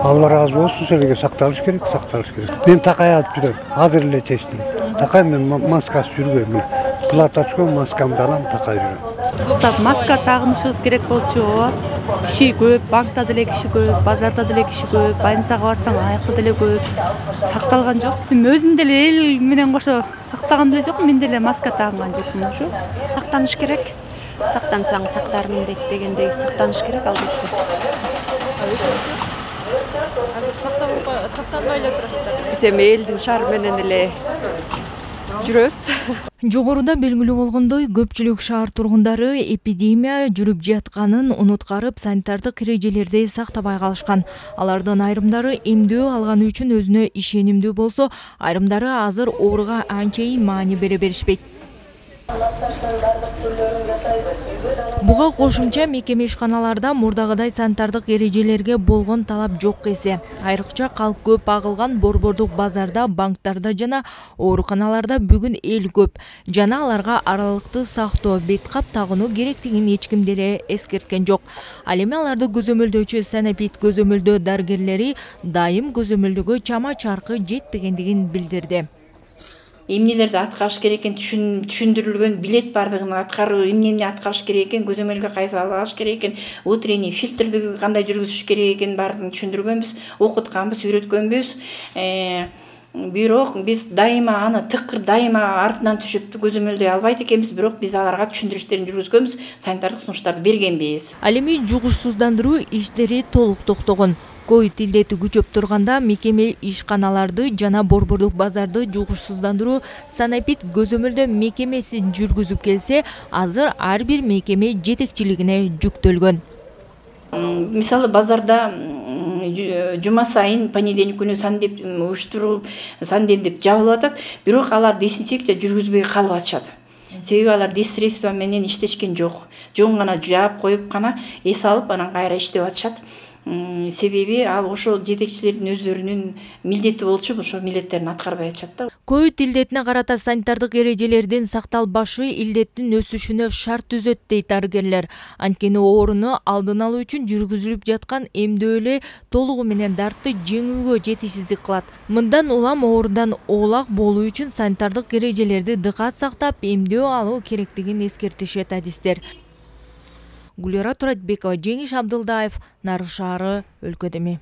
Allah razı olsun, söylege saqtalış керек. Ben takay alıp жүрөм. Азыр эле чечтим. Takay мен маскасы жүрбөйм. Платочко маскамды алам, takay жүрөм. Сактап маска тагынышыбыз керек болчу. Киши көп, банкта деле киши көп, базарда деле киши көп, больницага барсаң аякта деле көп. Сакталган жок. Мен өзүм деле эл менен кошо сактаган деле жок, мен деле маска тагынган жокмун ушу. Сактаныш керек. Сактансаң сактармын дегендей сактаныш керек албетте. Сактанбай эле турасыздар. Биз эми элдин шаары менен эле жүрөбүз. Жогоруда белгилүү болгондой, көпчүлүк шаар тургундары эпидемия жүрүп жатканын унуткарып, санитардык эрежелерди сактабай калышкан. Алардын айрымдары эмдөө алганы үчүн өзүнө ишенимдүү болсо, айрымдары азыр ооруга анчейин маани бере беришпейт. Буга кошумча мекеме ишканаларда мурдагыдай санитардык эрежелерге болгон талап жок эсе. Айрыкча калк көп агылган борбордук базарда, банктарда жана ооруканаларда бүгүн эл көп. Жана аларга аралыкты сактоо, бет кап тагынуу керектигин эч ким деле эскерткен жок. Ал эми аларды көзөмөлдөөчү санэпид көзөмөлдөө дарыгерлери дайым көзөмөлдөгө чама чаркы жетпегендигин билдирди. Эмнелерди аткарыш керек экен түшүндүрүлгөн, билет бардыгын аткаруу, эмнени аткарыш керек экен, көзөмөлгө кайсы алыш керек экен, утренний фильтрди кандай жүргүзүш керек экен бардыгын түшүндүргөнбүз, окутканбыз, үйрөткөнбүз. Бирок биз дайыма аны тыкыр дайыма артынан түшүп көзөмөлдөй албайт экенбиз, бирок биз аларга түшүндүрүштөрүн жүргүзгөнбүз, санитардык сунуштарды бергенбиз. Ал эми жугушсуздандыруу иштери толук токтогон. Ковид илдети күчөп турганда мекеме ишканаларды жана борбордук базарды жугушсуздандыруу санэпид көзөмөлдөө мекемеси жүргүзүп келсе, азыр ар бир мекеме жетекчилигине жүктөлгөн. Мисалы базарда жума сайын понедельник күнү сандеп уюштурулуп, сандендеп жабылып атат, бирок алар дезинфекция жүргүзбөй калып атышат. Себеби алар дезсредство менен иштешкен жок. Жөн гана жаап коюп гана эс алып, анан кайра иштеп атышат. Себеби ал ошол жетекчилердин өздөрүнүн милдети болчу, ошол милдеттерин аткарбай атышат да. Ковид илдетине карата санитардык эрежелердин сакталбашы илдеттин өсүшүнө шарт түзөт дейт дарыгерлер. Анткени ооруну алдын алуу үчүн жүргүзүлүп жаткан эмдөө эле толугу менен дартты жеңүүгө жетишсиздик кылат. Мындан улам оорудан оолак болуу үчүн санитардык эрежелерди дыкат сактап, эмдөө алуу керектигин эскертишет адистер. Гүлира Туратбекова, Жеңиш Абдылдаев, Нарыг шаары, өлкөдөмү.